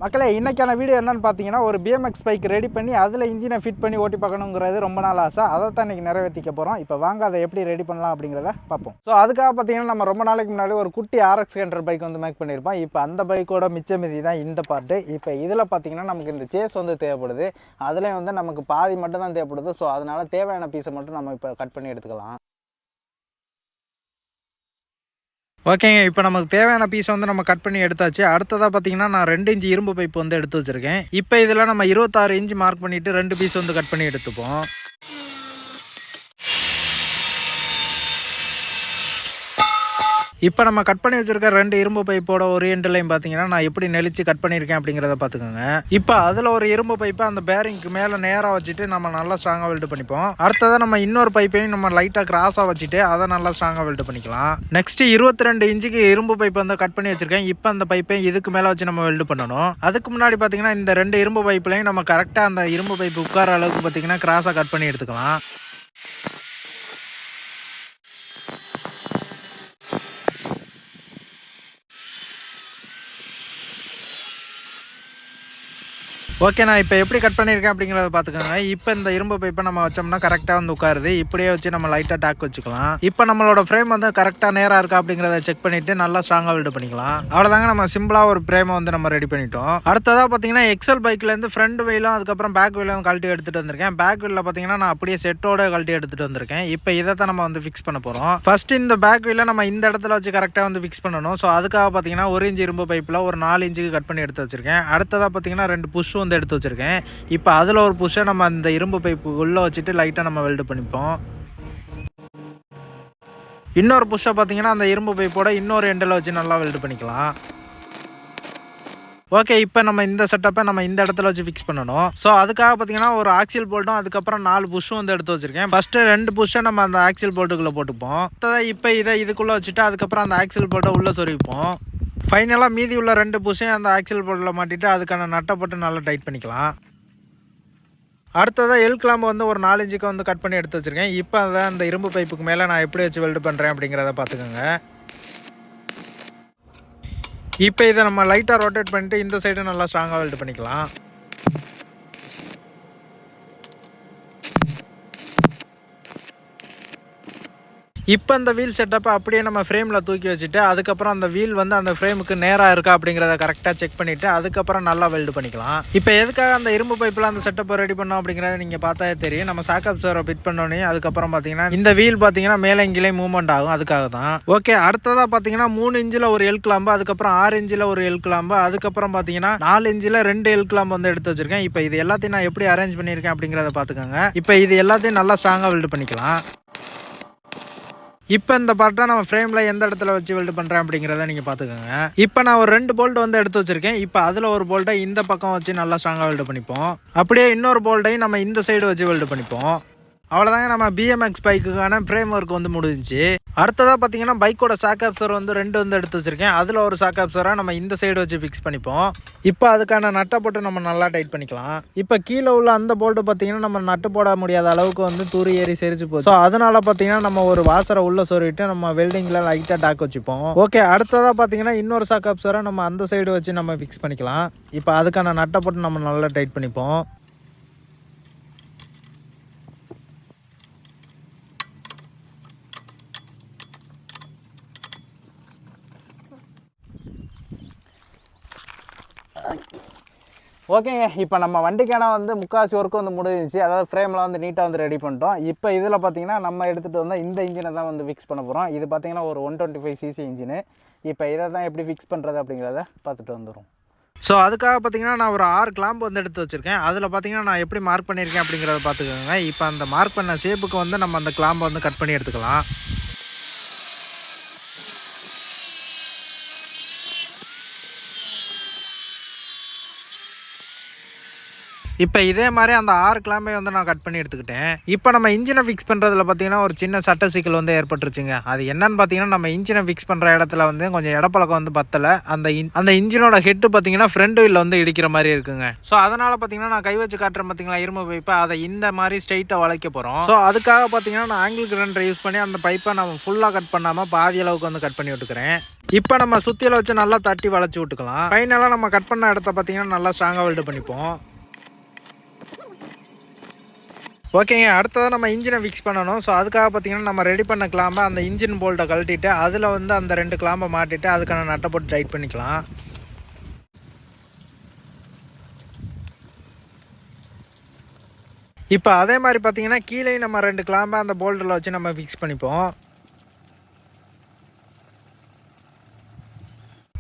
மக்களே இன்றைக்கான வீடியோ என்னென்னு பார்த்தீங்கன்னா ஒரு பிஎம்எக்ஸ் பைக் ரெடி பண்ணி அதில் இன்ஜினை ஃபிட் பண்ணி ஓட்டி பார்க்கணுங்கிறது ரொம்ப நாள் ஆசை. அதை தான் இன்றைக்கி நிறைவேற்றிக்க போகிறோம். இப்போ வாங்க அதை எப்படி ரெடி பண்ணலாம் அப்படிங்கிறத பார்ப்போம். ஸோ அதுக்காக பார்த்தீங்கன்னா நம்ம ரொம்ப நாளைக்கு முன்னாடி ஒரு குட்டி RX ஹண்ட்ரட் பைக் வந்து மேக் பண்ணியிருப்போம். இப்போ அந்த பைக்கோட மிச்ச மீதி தான் இந்த பார்ட்டு. இப்போ இதில் பார்த்தீங்கன்னா நமக்கு இந்த சேஸ் வந்து தேவைப்படுது. அதுலேயும் வந்து நமக்கு பாதி மட்டும் தான் தேவைப்படுது. ஸோ அதனால் தேவையான பீஸை மட்டும் நம்ம இப்போ கட் பண்ணி எடுத்துக்கலாம். ஓகேங்க, இப்போ நமக்கு தேவையான பீஸை வந்து நம்ம கட் பண்ணி எடுத்தாச்சு. அடுத்ததாக பார்த்தீங்கன்னா நான் 2 இன்ச் இரும்பு பைப் வந்து எடுத்து வச்சுருக்கேன். இப்போ இதில் நம்ம 26 இன்ச் மார்க் பண்ணிவிட்டு 2 பீஸ் வந்து கட் பண்ணி எடுத்துப்போம். இப்போ நம்ம கட் பண்ணி வச்சிருக்க 2 இரும்பு பைப்போட ஒரு எண்ட்லையும் பார்த்தீங்கன்னா நான் எப்படி நெளிச்சு கட் பண்ணியிருக்கேன் அப்படிங்கிறத பார்த்துக்கோங்க. இப்போ அதில் ஒரு இரும்பு பைப்பை அந்த பேரிங்க்கு மேலே நேராக வச்சுட்டு நம்ம நல்லா ஸ்ட்ராங்காக வெல்ட் பண்ணிப்போம். அடுத்ததாக நம்ம இன்னொரு பைப்பையும் நம்ம லைட்டாக கிராஸாக வச்சுட்டு அதை நல்லா ஸ்ட்ராங்காக வெல்ட் பண்ணிக்கலாம். நெக்ஸ்ட் 22 இன்ச்சுக்கு இரும்பு பைப் வந்து கட் பண்ணி வச்சிருக்கேன். இப்போ அந்த பைப்பை இதுக்கு மேலே வச்சு நம்ம வெல்ட் பண்ணணும். அதுக்கு முன்னாடி பார்த்தீங்கன்னா இந்த 2 இரும்பு பைப்லையும் நம்ம கரெக்டாக அந்த இரும்பு பைப் உட்கார அளவுக்கு பார்த்தீங்கன்னா கிராஸாக கட் பண்ணி எடுத்துக்கலாம். ஓகே, நான் இப்போ எப்படி கட் பண்ணியிருக்கேன் அப்படிங்கிறத பார்த்துக்கோங்க. இப்போ இந்த இரும்பு பைப்பை நம்ம வச்சோம்னா கரெக்டாக வந்து உட்காருது. இப்படியே வச்சு நம்ம லைட்டாக டாக் வச்சுக்கலாம். இப்போ நம்மளோட ஃப்ரேம் வந்து கரெக்டாக நேராக இருக்கா அப்படிங்கிறத செக் பண்ணிவிட்டு நல்லா ஸ்ட்ராங்காக வெல்ட் பண்ணிக்கலாம். அவ்வளோதாங்க, நம்ம சிம்பிளாக ஒரு ஃப்ரேமை வந்து நம்ம ரெடி பண்ணிட்டோம். அடுத்ததாக பார்த்தீங்கன்னா எக்ஸல் பைக்லேருந்து ஃப்ரண்ட் வீலும் அதுக்கப்புறம் பேக் வீலும் கழட்டி எடுத்துகிட்டு வந்திருக்கேன். பேக் வீலில் பார்த்தீங்கன்னா நான் அப்படியே செட்டோட கழட்டி எடுத்துகிட்டு வந்திருக்கேன். இப்போ இதை தான் நம்ம வந்து ஃபிக்ஸ் பண்ண போகிறோம். ஃபஸ்ட்டு இந்த பேக் வீலை நம்ம இந்த இடத்துல வச்சு கரெக்டாக வந்து ஃபிக்ஸ் பண்ணணும். ஸோ அதுக்காக பார்த்தீங்கன்னா 1 இன்ச் இரும்பு பைப்பில் ஒரு 4 இன்ச்சுக்கு கட் பண்ணி எடுத்து வச்சிருக்கேன். அடுத்ததாக பார்த்தீங்கன்னா 2 புஷ் வந்து எடுத்து வச்சிருக்கேன். இப்போ அதில் ஒரு புஷ்ஷை நம்ம அந்த இரும்பு பைப்பு உள்ள வச்சுட்டு லைட்டாக நம்ம வெல்டு பண்ணிப்போம். இன்னொரு புஷ்ஷை பார்த்தீங்கன்னா அந்த இரும்பு பைப்போட இன்னொரு எண்டில் வச்சு நல்லா வெல்டு பண்ணிக்கலாம். ஓகே, இப்போ நம்ம இந்த செட்டப்பை நம்ம இந்த இடத்துல வச்சு ஃபிக்ஸ் பண்ணணும். ஸோ அதுக்காக பார்த்தீங்கன்னா ஒரு ஆக்சில் போல்ட்டும் அதுக்கப்புறம் 4 புஷ்ஷும் வந்து எடுத்து வச்சிருக்கேன். ஃபஸ்ட்டு 2 புஷ்ஷை நம்ம அந்த ஆக்சில் போல்ட்டுக்குள்ளே போட்டுப்போம். இப்போ இதை இதுக்குள்ளே வச்சுட்டு அதுக்கப்புறம் அந்த ஆக்சில் போல்ட்டை உள்ளே சொருவிப்போம். ஃபைனலாக மீதி உள்ள 2 புஷ்ஷையும் அந்த ஆக்சில் போல்ட்டில் மாட்டிட்டு அதுக்கான நட்டை போட்டு நல்லா டைட் பண்ணிக்கலாம். அடுத்ததாக எல் கிளாம்பு வந்து ஒரு 4 இன்ச்சுக்கு வந்து கட் பண்ணி எடுத்து வச்சுருக்கேன். இப்போ அதை அந்த இரும்பு பைப்புக்கு மேலே நான் எப்படி வச்சு வெல்டு பண்ணுறேன் அப்படிங்கிறத பார்த்துக்கோங்க. இப்போ இதை நம்ம லைட்டாக ரொட்டேட் பண்ணிட்டு இந்த சைடு நல்லா ஸ்ட்ராங்காக வெல்டு பண்ணிக்கலாம். இப்போ அந்த வீல் செட்டப்பை அப்படியே நம்ம ஃப்ரேமில் தூக்கி வச்சுட்டு அதுக்கப்புறம் அந்த வீல் வந்து அந்த ஃப்ரேமுக்கு நேராக இருக்கா அப்படிங்கிறத கரெக்டாக செக் பண்ணிவிட்டு அதுக்கப்புறம் நல்லா வெல்டு பண்ணிக்கலாம். இப்போ எதுக்காக அந்த இரும்பு பைப்பில் அந்த செட்டப்பை ரெடி பண்ணோம் அப்படிங்கிறத நீங்கள் பார்த்தா தெரியும். நம்ம சாக்கப் சேரை ஃபிட் பண்ணோன்னே அதுக்கப்புறம் பார்த்தீங்கன்னா இந்த வீல் பார்த்தீங்கன்னா மேலே இங்கிலே மூவ்மெண்ட் ஆகும், அதுக்காக தான். ஓகே, அடுத்ததாக பார்த்தீங்கன்னா 3 இன்ச்சில் ஒரு எல் கிளாம்பு, அதுக்கப்புறம் 6 இன்ச்சில் ஒரு எல் கிளாம்பு, அதுக்கப்புறம் பார்த்தீங்கன்னா 4 இன்ச்சில் 2 எல் கிளாம்பு வந்து எடுத்து வச்சிருக்கேன். இப்போ இது எல்லாத்தையும் நான் எப்படி அரேஞ்ச் பண்ணியிருக்கேன் அப்படிங்கிறத பார்த்துக்கோங்க. இப்போ இது எல்லாத்தையும் நல்லா ஸ்ட்ராங்காக வெல்டு பண்ணிக்கலாம். இப்போ இந்த பார்ட்டை நம்ம ஃப்ரேமில் எந்த இடத்துல வச்சு வெல்டு பண்ணுறேன் அப்படிங்கிறத நீங்கள் பார்த்துக்கோங்க. இப்போ நான் ஒரு 2 போல்ட் வந்து எடுத்து வச்சிருக்கேன். இப்போ அதில் ஒரு போல்ட்டை இந்த பக்கம் வச்சு நல்லா ஸ்ட்ராங்காக வெல்டு பண்ணிப்போம். அப்படியே இன்னொரு போல்ட்டையும் நம்ம இந்த சைடு வச்சு வெல்டு பண்ணிப்போம். அவ்வளோதாங்க, நம்ம பிஎம்எக்ஸ் பைக்குக்கான ஃப்ரேம் ஒர்க் வந்து முடிஞ்சிச்சு. அடுத்ததாக பார்த்தீங்கன்னா பைக்கோட சாக்காப்சர் வந்து 2 வந்து எடுத்து வச்சிருக்கேன். அதில் ஒரு சாக்காப்சராக நம்ம இந்த சைடு வச்சு ஃபிக்ஸ் பண்ணிப்போம். இப்போ அதுக்கான நட்டை போட்டு நம்ம நல்லா டைட் பண்ணிக்கலாம். இப்போ கீழே உள்ள அந்த போல்ட்டு பார்த்தீங்கன்னா நம்ம நட்டு போட முடியாத அளவுக்கு வந்து தூரி ஏறி செரிச்சு போச்சு. ஸோ அதனால பார்த்தீங்கன்னா நம்ம ஒரு வாசரை உள்ளே சொருவிட்டு நம்ம வெல்டிங்கில் லைட்டாக டாக் வச்சுப்போம். ஓகே, அடுத்ததாக பார்த்தீங்கன்னா இன்னொரு சாக்காப்சரை நம்ம அந்த சைடு வச்சு நம்ம ஃபிக்ஸ் பண்ணிக்கலாம். இப்போ அதுக்கான நட்டை போட்டு நம்ம நல்லா டைட் பண்ணிப்போம். ஓகேங்க, இப்போ நம்ம வண்டிக்கான வந்து முக்காசி ஒர்க்கு வந்து முடிஞ்சிச்சு. அதாவது ஃப்ரேமில் வந்து நீட்டாக வந்து ரெடி பண்ணிட்டோம். இப்போ இதில் பார்த்தீங்கன்னா நம்ம எடுத்துகிட்டு வந்தால் இந்த இன்ஜினை தான் வந்து ஃபிக்ஸ் பண்ண போகிறோம். இது பார்த்தீங்கன்னா ஒரு 125cc இன்ஜினு. இப்போ இதை தான் எப்படி ஃபிக்ஸ் பண்ணுறது அப்படிங்கிறத பார்த்துட்டு வந்துடும். ஸோ அதுக்காக பார்த்தீங்கன்னா நான் ஒரு 6 கிளாம்பு வந்து எடுத்து வச்சுருக்கேன். அதில் பார்த்தீங்கன்னா நான் எப்படி மார்க் பண்ணியிருக்கேன் அப்படிங்கிறத பார்த்துக்கோங்க. இப்போ அந்த மார்க் பண்ண ஷேப்புக்கு வந்து நம்ம அந்த கிளாம்பை வந்து கட் பண்ணி எடுத்துக்கலாம். இப்போ இதே மாதிரி அந்த 6 கிளாம்பை வந்து நான் கட் பண்ணி எடுத்துக்கிட்டேன். இப்போ நம்ம இன்ஜினை ஃபிக்ஸ் பண்ணுறதுல பார்த்தீங்கன்னா ஒரு சின்ன சட்ட சிக்கல் வந்து ஏற்பட்டுருச்சுங்க. அது என்னன்னு பார்த்தீங்கன்னா நம்ம இன்ஜினை ஃபிக்ஸ் பண்ணுற இடத்துல வந்து கொஞ்சம் இடப்பழக்கம் வந்து பத்தலை. அந்த இன்ஜினோட ஹெட்டு பார்த்தீங்கன்னா ஃப்ரண்ட் வீலில் வந்து இடிக்கிற மாதிரி இருக்குங்க. ஸோ அதனால் பார்த்தீங்கன்னா நான் கை வச்சு காட்டுறேன் பார்த்தீங்களா இரும்பு பைப்பை, அதை இந்த மாதிரி ஸ்ட்ரைட்டாக வளைக்க போகிறோம். ஸோ அதுக்காக பார்த்தீங்கன்னா நான் ஆங்கிள் கிரைண்டரை யூஸ் பண்ணி அந்த பைப்பை நம்ம ஃபுல்லாக கட் பண்ணாமல் பாதி அளவுக்கு வந்து கட் பண்ணி விட்டுக்கிறேன். இப்போ நம்ம சுத்தியில வச்சு நல்லா தட்டி வளைச்சி விட்டுக்கலாம். ஃபைனலாக நம்ம கட் பண்ண இடத்த பார்த்தீங்கன்னா நல்லா ஸ்ட்ராங்காக வெல்ட் பண்ணிப்போம். ஓகேங்க, அடுத்ததாக நம்ம இன்ஜினை ஃபிக்ஸ் பண்ணணும். ஸோ அதுக்காக பார்த்தீங்கன்னா நம்ம ரெடி பண்ண கிளாம்பை அந்த இன்ஜின் போல்ட்டை கழட்டிட்டு அதில் வந்து அந்த 2 கிளாம்பை மாட்டிட்டு அதுக்கான நட்டை போட்டு டைட் பண்ணிக்கலாம். இப்போ அதே மாதிரி பார்த்தீங்கன்னா கீழே நம்ம 2 கிளாம்பை அந்த போல்ட்டில் வச்சு நம்ம ஃபிக்ஸ் பண்ணிப்போம்.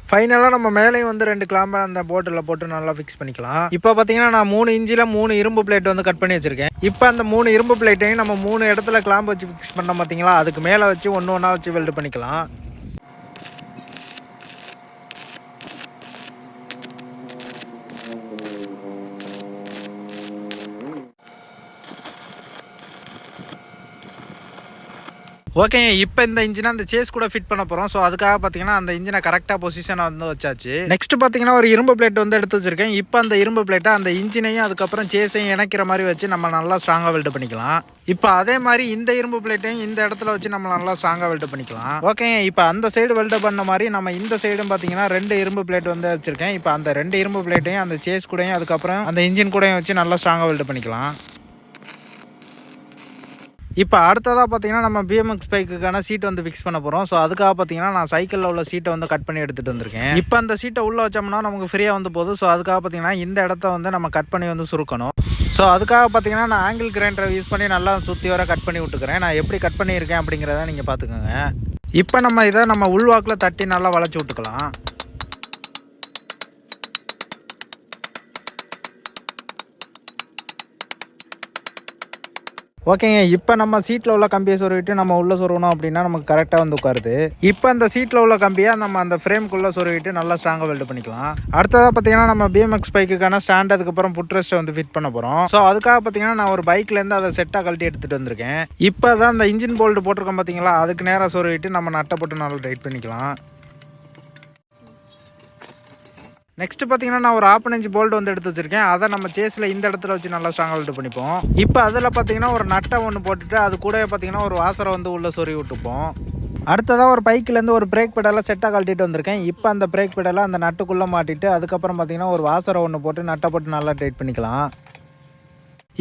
ஃபைனலாக நம்ம மேலேயும் வந்து 2 கிளாம்பை அந்த போட்டில் போட்டு நல்லா ஃபிக்ஸ் பண்ணிக்கலாம். இப்போ பார்த்தீங்கன்னா நான் 3 இன்ச்சில் 3 இரும்பு பிளேட் வந்து கட் பண்ணி வச்சுருக்கேன். இப்போ அந்த 3 இரும்பு பிளேட்டையும் நம்ம 3 இடத்துல கிளாம்பு வச்சு ஃபிக்ஸ் பண்ணோம் பார்த்தீங்களா, அதுக்கு மேலே வச்சு ஒன்று ஒன்றா வச்சு வெல்டு பண்ணிக்கலாம். ஓகேங்க, இப்போ இந்த இன்ஜினை அந்த சேஸ் கூட ஃபிட் பண்ண போகிறோம். ஸோ அதுக்காக பார்த்தீங்கன்னா அந்த இன்ஜினை கரெக்டாக பொசிஷனை வந்து வச்சாச்சு. நெக்ஸ்ட் பார்த்தீங்கன்னா ஒரு இரும்பு பிளேட் வந்து எடுத்து வச்சிருக்கேன். இப்போ அந்த இரும்பு பிளேட்டை அந்த இன்ஜினையும் அதுக்கப்புறம் சேஸையும் இணைக்கிற மாதிரி வச்சு நம்ம நல்லா ஸ்ட்ராங்காக வெல்ட் பண்ணிக்கலாம். இப்போ அதே மாதிரி இந்த இரும்பு பிளேட்டையும் இந்த இடத்துல வச்சு நம்ம நல்லா ஸ்ட்ராங்காக வெல்ட் பண்ணிக்கலாம். ஓகேங்க, இப்போ அந்த சைடு வெல்ட் பண்ண மாதிரி நம்ம இந்த சைடும் பார்த்தீங்கன்னா 2 இரும்பு பிளேட் வந்து வச்சிருக்கேன். இப்போ அந்த 2 இரும்பு பிளேட்டையும் அந்த சேஸ் கூடயும் அதுக்கப்புறம் அந்த இன்ஜின் கூடயும் வச்சு நல்லா ஸ்ட்ராங்காக வெல்ட் பண்ணிக்கலாம். இப்போ அடுத்ததாக பார்த்தீங்கன்னா நம்ம பிஎம்எக்ஸ் பைக்குக்கான சீட் வந்து ஃபிக்ஸ் பண்ண போகிறோம். ஸோ அதுக்காக பார்த்தீங்கன்னா நான் சைக்கிளில் உள்ள சீட்டை வந்து கட் பண்ணி எடுத்துகிட்டு வந்திருக்கேன். இப்போ அந்த சீட்டை உள்ளே வச்சோம்னா நமக்கு ஃப்ரீயாக வந்து போகுது. ஸோ அதுக்காக பார்த்தீங்கன்னா இந்த இடத்த வந்து நம்ம கட் பண்ணி வந்து சுருக்கணும். ஸோ அதுக்காக பார்த்தீங்கன்னா நான் ஆங்கிள் கிரைண்டரை யூஸ் பண்ணி நல்லா சுற்றி வர கட் பண்ணி விட்டுக்கிறேன். நான் எப்படி கட் பண்ணியிருக்கேன் அப்படிங்கிறத நீங்கள் பார்த்துக்கோங்க. இப்போ நம்ம இதை நம்ம உள்வாக்கில் தட்டி நல்லா வளைச்சி விட்டுக்கலாம். ஓகேங்க, இப்போ நம்ம சீட்டில் உள்ள கம்பியை சொருவிட்டு நம்ம உள்ளே சொருகணும் அப்படின்னா நமக்கு கரெக்டாக வந்து உட்காருது. இப்போ அந்த சீட்டில் உள்ள கம்பியை நம்ம அந்த ஃப்ரேம்குள்ளே சொருவிட்டு நல்லா ஸ்ட்ராங்காக வெல்ட் பண்ணிக்கலாம். அடுத்ததாக பார்த்தீங்கன்னா நம்ம பிஎம்எக்ஸ் பைக்குக்கான ஸ்டாண்ட் அதுக்கப்புறம் புட்ரெஸ்ட்டை வந்து ஃபிட் பண்ண போகிறோம். ஸோ அதுக்காக பார்த்தீங்கன்னா நான் ஒரு பைக்லேருந்து அதை செட்டாக கழட்டி எடுத்துகிட்டு வந்திருக்கேன். இப்போ தான் அந்த இன்ஜின் போல்ட் போட்டிருக்கோம் பார்த்தீங்களா, அதுக்கு நேராக சொருவிட்டு நம்ம நட்டை போட்டு நல்லா டைட் பண்ணிக்கலாம். நெக்ஸ்ட் பார்த்தீங்கன்னா நான் ஒரு 1/2 இன்ச் போல்ட் வந்து எடுத்து வச்சிருக்கேன். அதை நம்ம சேஸில் இந்த இடத்துல வச்சு நல்லா ஸ்ட்ராங்காக வெல்ட் பண்ணிப்போம். இப்போ அதில் பார்த்தீங்கன்னா ஒரு நட்டை ஒன்று போட்டுட்டு அது கூட பார்த்தீங்கன்னா ஒரு வாசரை வந்து உள்ளே சொருவி விட்டுப்போம். அடுத்ததாக ஒரு பைக்கிலேருந்து ஒரு பிரேக் பெடலாக செட்டாக கழட்டிட்டு வந்திருக்கேன். இப்போ அந்த பிரேக் பெடலை அந்த நட்டுக்குள்ளே மாட்டிட்டு அதுக்கப்புறம் பார்த்தீங்கன்னா ஒரு வாசரை ஒன்று போட்டு நட்டை போட்டு நல்லா டைட் பண்ணிக்கலாம்.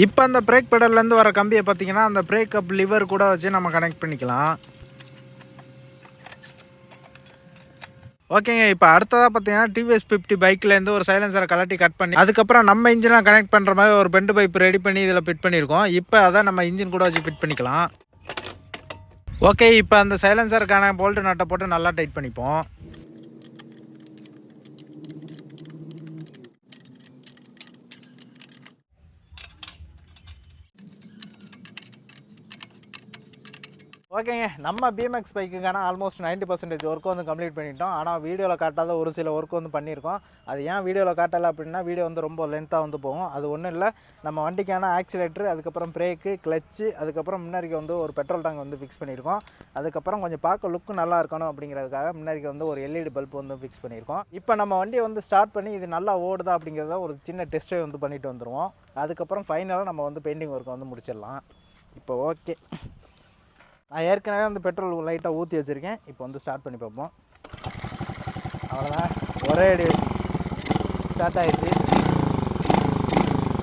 இப்போ அந்த பிரேக் பெடல்லேருந்து வர கம்பியை பார்த்தீங்கன்னா அந்த பிரேக் அப் லிவர் கூட வச்சு நம்ம கனெக்ட் பண்ணிக்கலாம். ஓகேங்க, இப்போ அடுத்ததாக பார்த்தீங்கன்னா டிவிஎஸ் 50 பைக்லேருந்து ஒரு சைலன்சரை கலட்டி கட் பண்ணி அதுக்கப்புறம் நம்ம இன்ஜினை கனெக்ட் பண்ணுற மாதிரி ஒரு பெண்டு பைப் ரெடி பண்ணி இதில் ஃபிட் பண்ணியிருக்கோம். இப்போ அதை நம்ம இன்ஜின் கூட வச்சு ஃபிட் பண்ணிக்கலாம். ஓகே, இப்போ அந்த சைலன்சருக்கான போல்ட்டு நட்டை போட்டு நல்லா டைட் பண்ணிப்போம். ஓகேங்க, நம்ம பிஎம்எக்ஸ் பைக்குக்கான ஆல்மோஸ்ட் 90% ஒர்க்கு வந்து கம்ப்ளீட் பண்ணிட்டோம். ஆனால் வீடியோவில் காட்டாத ஒரு சில ஒர்க் வந்து பண்ணியிருக்கோம். அது ஏன் வீடியோவில் காட்டலை அப்படின்னா வீடியோ வந்து ரொம்ப லென்த்தாக வந்து போகும். அது ஒன்றும் இல்லை, நம்ம வண்டிக்கான ஆக்சிலேட்டர் அதுக்கப்புறம் பிரேக்கு கிளச்சு அதுக்கப்புறம் முன்னாடிக்கு வந்து ஒரு பெட்ரோல் டேங்க் வந்து ஃபிக்ஸ் பண்ணியிருக்கோம். அதுக்கப்புறம் கொஞ்சம் பார்க்க லுக்கு நல்லா இருக்கணும் அப்படிங்கிறதுக்காக முன்னாடிக்கு வந்து ஒரு எல்இடி பல்ப் வந்து ஃபிக்ஸ் பண்ணியிருக்கோம். இப்போ நம்ம வண்டியை வந்து ஸ்டார்ட் பண்ணி இது நல்லா ஓடுதா அப்படிங்கிறத ஒரு சின்ன டெஸ்ட்டை வந்து பண்ணிட்டு வந்துடுவோம். அதுக்கப்புறம் ஃபைனலாக நம்ம வந்து பெயிண்டிங் ஒர்க்கை வந்து முடிச்சிடலாம். இப்போ ஓகே, நான் ஏற்கனவே வந்து பெட்ரோல் லைட்டாக ஊற்றி வச்சுருக்கேன். இப்போ வந்து ஸ்டார்ட் பண்ணி பார்ப்போம். அவ்வளோதான், ஒரே அடி ஸ்டார்ட் ஆகிடுச்சு.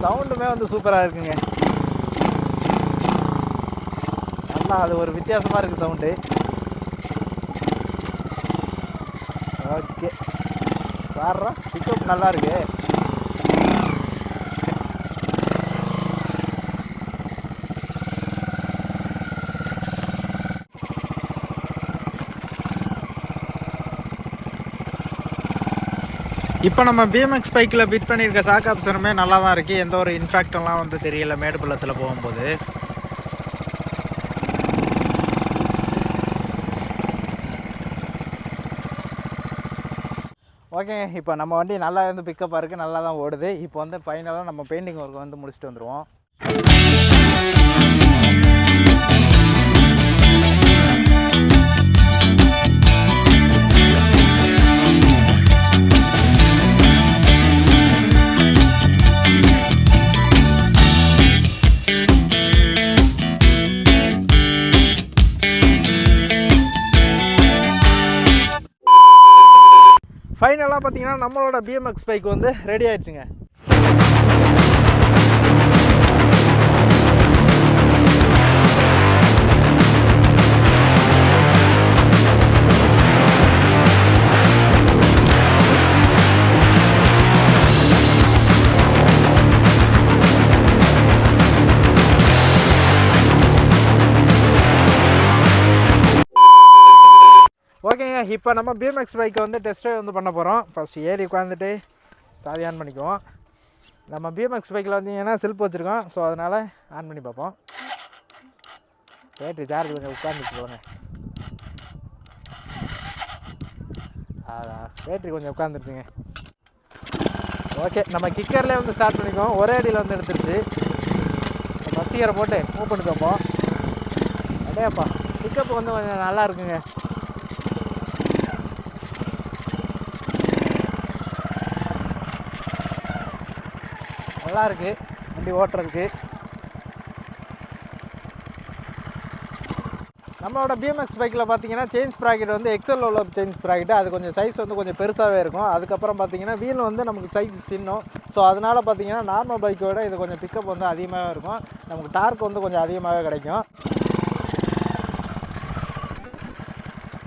சவுண்டுமே வந்து சூப்பராக இருக்குங்க. நல்லா அது ஒரு வித்தியாசமாக இருக்குது சவுண்டு. ஓகே, பாடுறா பிக்கப் நல்லா இருக்கு. இப்போ நம்ம பிஎம்எக்ஸ் பைக்கில் ஃபிட் பண்ணியிருக்க சாக் ஆப்ஷனுமே நல்லா தான் இருக்குது. எந்த ஒரு இன்ஃபேக்டெல்லாம் வந்து தெரியல மேடு பள்ளத்தில் போகும்போது. ஓகேங்க, இப்போ நம்ம வண்டி நல்லா வந்து பிக்கப்பாக இருக்குது, நல்லா தான் ஓடுது. இப்போ வந்து ஃபைனலாக நம்ம பெயிண்டிங் ஒர்க் வந்து முடிச்சுட்டு வந்துடுவோம். ஃபைனலாக பார்த்தீங்கன்னா நம்மளோட பிஎம்எக்ஸ் பைக் வந்து ரெடி ஆயிடுச்சுங்க. ஓகேங்க, இப்போ நம்ம பிஎம்எக்ஸ் பைக்கை வந்து டெஸ்ட் ட்ரைவ் வந்து பண்ண போகிறோம். ஃபஸ்ட்டு ஏறி உட்காந்துட்டு சாவி ஆன் பண்ணிக்குவோம். நம்ம பிஎம்எக்ஸ் பைக்கில் வந்தீங்கன்னா செல்ஃப் வச்சுருக்கோம், ஸோ அதனால் ஆன் பண்ணி பார்ப்போம். பேட்ரி சார்ஜ் கொஞ்சம் உட்காந்துட்டு போங்க. பேட்ரி கொஞ்சம் உட்காந்துருச்சுங்க. ஓகே, நம்ம கிக்கர்லேயே வந்து ஸ்டார்ட் பண்ணிக்குவோம். ஒரே அடியில் வந்து எடுத்துருச்சு. ஃபஸ்ட் கியரை போட்டு மூவ் பண்ணி பார்ப்போம். அடேப்பா, பிக்கப் வந்து கொஞ்சம் நல்லா இருக்குங்க. நல்லா இருக்குது வண்டி ஓட்டுறதுக்கு. நம்மளோட பிஎம்எக்ஸ் பைக்கில் பார்த்தீங்கன்னா செயின் ஸ்ப்ராக்கெட் வந்து எக்ஸல் உள்ள செயின் ஸ்ப்ராக்கெட்டு, அது கொஞ்சம் சைஸ் வந்து கொஞ்சம் பெருசாகவே இருக்கும். அதுக்கப்புறம் பார்த்தீங்கன்னா வீல் வந்து நமக்கு சைஸ் சின்னம். ஸோ அதனால் பார்த்தீங்கன்னா நார்மல் பைக்கோட இது கொஞ்சம் பிக்கப் வந்து அதிகமாகவே இருக்கும். நமக்கு டார்க் வந்து கொஞ்சம் அதிகமாகவே கிடைக்கும்.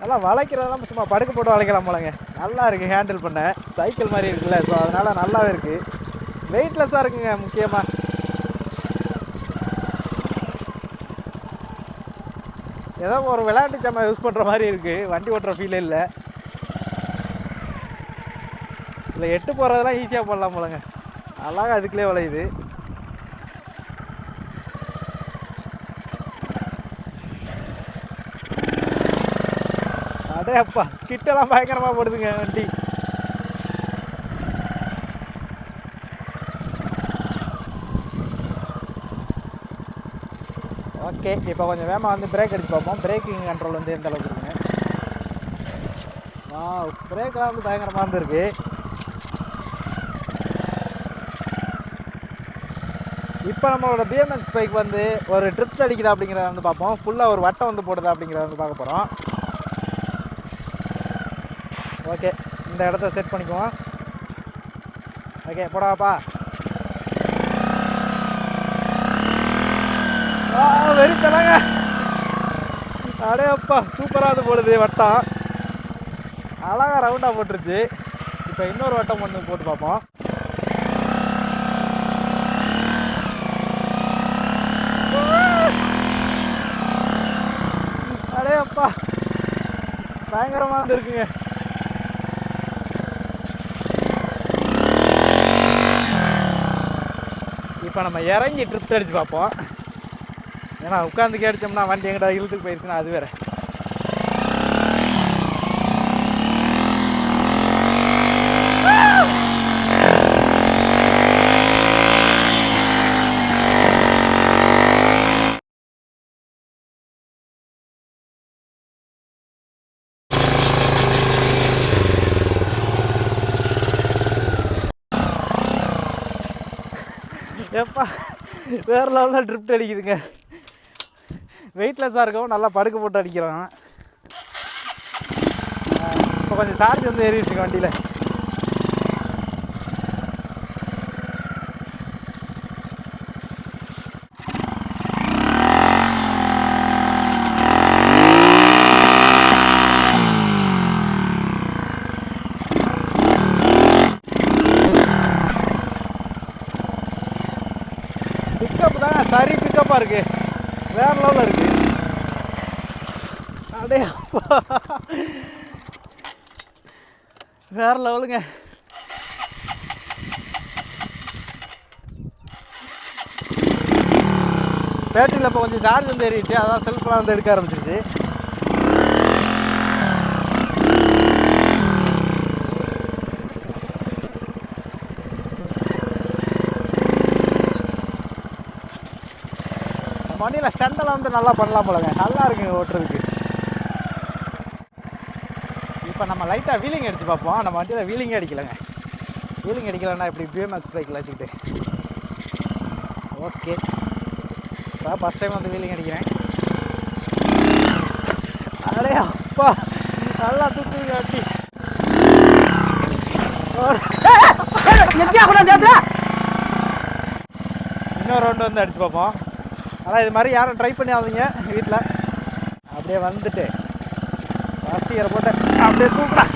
நல்லா வளைக்கிறதெல்லாம் சும்மா படுக்க போட்டு வளைக்கலாம் போலங்க. நல்லா இருக்குது ஹேண்டில் பண்ண, சைக்கிள் மாதிரி இருக்குல்ல. ஸோ அதனால் நல்லாவே இருக்குது. வெயிட்லெஸ்ஸாக இருக்குங்க. முக்கியமாக ஏதோ ஒரு விளையாட்டு சாமா யூஸ் பண்ணுற மாதிரி இருக்குது. வண்டி ஓட்டுற ஃபீல் இல்லை. இல்லை எட்டு போகிறதெல்லாம் ஈஸியாக போடலாம் போலங்க. அழகாக அதுக்குள்ளே விளையுது. அடே அப்பா, ஸ்கிட்டெல்லாம் பயங்கரமாக போடுதுங்க வண்டி. ஓகே, இப்போ கொஞ்சம் வேகமாக வந்து பிரேக் அடிச்சு பார்ப்போம். பிரேக்கிங் கண்ட்ரோல் வந்து எந்த அளவுக்கு இருக்குங்க. பிரேக்கெலாம் வந்து பயங்கரமாக இருந்துருக்கு. இப்போ நம்மளோட பிஎம்எக்ஸ் பைக் வந்து ஒரு ட்ரிப்ட் அடிக்குதா அப்படிங்கிறத வந்து பார்ப்போம். ஃபுல்லாக ஒரு வட்டம் வந்து போடுதா அப்படிங்கிறத வந்து பார்க்க போகிறோம். ஓகே, இந்த இடத்த செட் பண்ணிக்குவோம். ஓகே, போடாப்பா. வெறித்தலாங்க. அடே அப்பா, சூப்பராக அது போடுது வட்டம். அழகாக ரவுண்டாக போட்டுருச்சு. இப்போ இன்னொரு வட்டம் ஒன்று போட்டு பார்ப்போம். அடே அப்பா, பயங்கரமாக வந்துருக்குங்க. இப்போ நம்ம இறங்கி ட்ரிப்ட் அடித்து பார்ப்போம். ஏன்னா உட்காந்து கேடிச்சோம்னா வண்டி எங்கிட்ட இழுத்துக்கு போயிடுச்சுன்னா அது வேறு. எப்பா, வேறு லெவலில் ட்ரிப்ட் அடிக்குதுங்க. வெயிட்லெஸ்ஸாக இருக்கவும் நல்லா படுக்க போட்டு அடிக்கிறோம். இப்போ கொஞ்சம் சார்ஜ் வந்து ஏறிடுச்சுங்க வண்டியில். பிக்கப் தாங்க சரி பிக்கப்பாக இருக்குது. வேறு லெவலில் இருக்குது. அடே வேறு லெவலுங்க. பேட்டரியில் இப்போ கொஞ்சம் சார்ஜ் வந்து ஏறிடுச்சு. அதான் செல்ஃபெலாம் வந்து எடுக்க ஆரம்பிச்சிருச்சு. ட்ரக்கில் ஸ்டண்டெல்லாம் வந்து நல்லா பண்ணலாம் போலங்க, நல்லா இருக்குங்க ஓட்டுறதுக்கு. இப்போ நம்ம லைட்டாக வீலிங் அடித்து பார்ப்போம். நம்ம வண்டியில் வீலிங்கே அடிக்கலைங்க. வீலிங் அடிக்கலைன்னா இப்படி பிஎம்எக்ஸ் பைக்கில் வச்சுக்கிட்டு. ஓகே, இப்போ ஃபஸ்ட் டைம் வந்து வீலிங் அடிக்கிறேன். அடே அப்பா, நல்லா தூக்குங்க வண்டி. இன்னொரு ரவுண்டு வந்து அடிச்சு பார்ப்போம். ஆனால் இது மாதிரி யாரும் ட்ரை பண்ணியாதீங்க வீட்டில். அப்படியே வந்துட்டு ஃபஸ்ட் இயரை போட்டு அப்படியே தூக்குறேன்.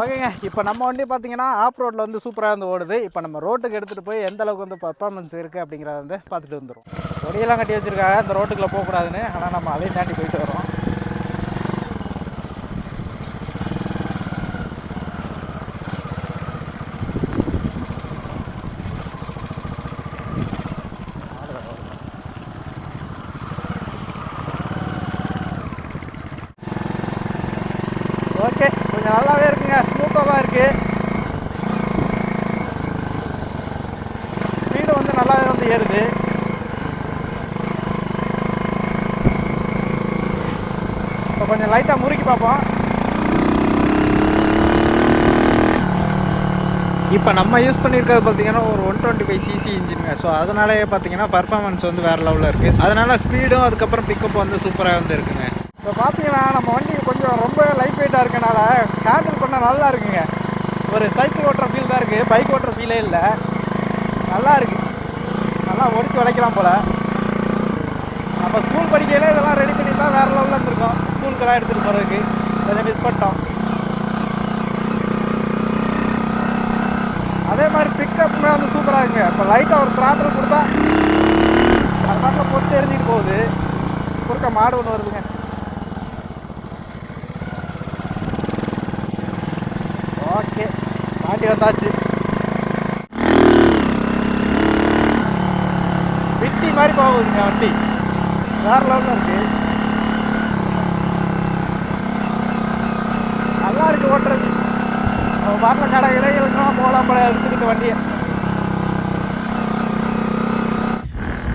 ஓகேங்க, இப்போ நம்ம வண்டி பார்த்தீங்கன்னா ஆஃப் ரோட்டில் வந்து சூப்பராக வந்து ஓடுது. இப்போ நம்ம ரோட்டுக்கு எடுத்துகிட்டு போய் எந்த அளவுக்கு வந்து பர்ஃபார்மன்ஸ் இருக்குது அப்படிங்கிறத வந்து பார்த்துட்டு வந்துடும். கொடியெல்லாம் கட்டி வச்சுருக்காங்க இந்த ரோட்டுக்குள்ளே போகக்கூடாதுன்னு, ஆனால் நம்ம அதையும் தாண்டி போயிட்டு வரோம். ஓகே, கொஞ்சம் நல்லாவே இருக்குங்க, ஸ்மூத்தாக தான் இருக்குது. ஸ்பீடு வந்து நல்லாவே வந்து ஏறுது. இப்போ கொஞ்சம் லைட்டாக முறுக்கி பார்ப்போம். இப்போ நம்ம யூஸ் பண்ணியிருக்கிறது பார்த்தீங்கன்னா ஒரு 125cc இன்ஜினுங்க. ஸோ அதனாலே பார்த்தீங்கன்னா பர்ஃபார்மன்ஸ் வந்து வேறு லெவலில் இருக்குது. அதனால் ஸ்பீடும் அதுக்கப்புறம் பிக்கப் வந்து சூப்பராக வந்து இருக்குங்க. இப்போ பார்த்தீங்கன்னா நம்ம வண்டி கொஞ்சம் ரொம்ப லைட் வெயிட்டாக இருக்கனால ஹேண்டில் பண்ண நல்லா இருக்குங்க. ஒரு சைக்கிள் ஓட்டுற ஃபீல் தான் இருக்குது, பைக் ஓட்டுற ஃபீலே இல்லை. நல்லா இருக்குது, நல்லா ஒடிச்சு உடைக்கலாம் போல். நம்ம ஸ்கூல் படிக்கையிலே இதெல்லாம் ரெடி பண்ணிட்டு வேறு லெவலில் இருந்திருக்கோம். ஸ்கூலுக்கெல்லாம் எடுத்துகிட்டு போகிறதுக்கு கொஞ்சம் மிஸ் பண்ணிட்டோம். அதே மாதிரி பிக்கப்புமே வந்து சூப்பராக இருக்குங்க. இப்போ லைட்டாக ஒரு த்ராட்டில் கொடுத்தா அது பாட்டில் பொறுத்து எரிஞ்சிட்டு போகுது. குறுக்க மாடு ஒன்று வருதுங்க. ஓகே, மாட்டி வந்தாச்சு. விட்டி மாதிரி போகுதுங்க வண்டி, வேறு லெவலில் இருக்குது. நல்லா இருக்குது ஓட்டுறது. பாட்டில் கடை இலைகளுக்கெல்லாம் போகலாம் போல எடுத்துக்கிட்டு வண்டியை.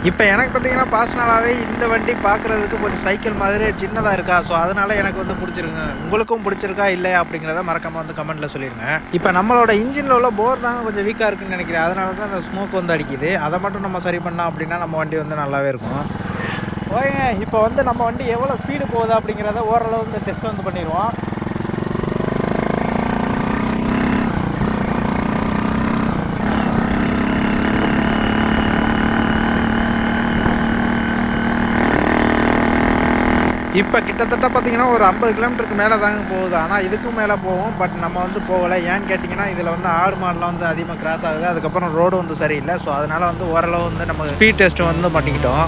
இப்போ எனக்கு பார்த்தீங்கன்னா பர்சனலாகவே இந்த வண்டி பார்க்குறதுக்கு கொஞ்சம் சைக்கிள் மாதிரி சின்னதாக இருக்கா. ஸோ அதனால் எனக்கு வந்து பிடிச்சிருங்க. உங்களுக்கும் பிடிச்சிருக்கா இல்லையா அப்படிங்கிறத மறக்காமல் வந்து கமெண்ட்டில் சொல்லிடுங்க. இப்போ நம்மளோட இன்ஜினில் உள்ள போர் தாங்க கொஞ்சம் வீக்காக இருக்குன்னு நினைக்கிறேன். அதனால தான் அந்த ஸ்மோக் வந்து அடிக்குது. அதை மட்டும் நம்ம சரி பண்ணோம் அப்படின்னா நம்ம வண்டி வந்து நல்லாவே இருக்கும். ஓகேங்க, இப்போ வந்து நம்ம வண்டி எவ்வளோ ஸ்பீடு போகுது அப்படிங்கிறத ஓரளவு இந்த டெஸ்ட் வந்து பண்ணிடுவோம். இப்போ கிட்டத்தட்ட பார்த்தீங்கன்னா ஒரு 50 கிலோமீட்டருக்கு மேலே தாங்க போகுது. ஆனால் இதுக்கும் மேலே போகும், பட் நம்ம வந்து போகலை. ஏன்னு கேட்டிங்கன்னா இதில் வந்து ஆடு மாடெலாம் வந்து அதிகமாக கிராஸ் ஆகுது. அதுக்கப்புறம் ரோடு வந்து சரியில்லை. ஸோ அதனால் வந்து ஓரளவு வந்து நம்ம ஸ்பீட் டெஸ்ட்டு வந்து பண்ணிக்கிட்டோம்.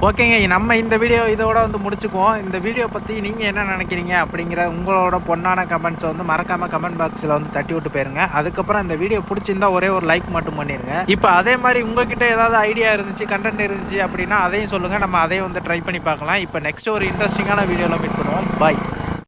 ஓகேங்க, நம்ம இந்த வீடியோ இதோட வந்து முடிச்சுக்குவோம். இந்த வீடியோ பற்றி நீங்கள் என்ன நினைக்கிறீங்க அப்படிங்கிற உங்களோட பொண்ணான கமெண்ட்ஸை வந்து மறக்காமல் கமெண்ட் பாக்ஸில் வந்து தட்டி விட்டு போயிருங்க. அதுக்கப்புறம் இந்த வீடியோ பிடிச்சிருந்தா ஒரே ஒரு லைக் மட்டும் பண்ணிடுங்க. இப்போ அதே மாதிரி உங்ககிட்ட ஏதாவது ஐடியா இருந்துச்சு, கண்டென்ட் இருந்துச்சு அப்படின்னா அதையும் சொல்லுங்கள். நம்ம அதையும் வந்து ட்ரை பண்ணி பார்க்கலாம். இப்போ நெக்ஸ்ட் ஒரு இன்ட்ரெஸ்டிங்கான வீடியோவில் மீட் பண்ணுவோம். பாய்.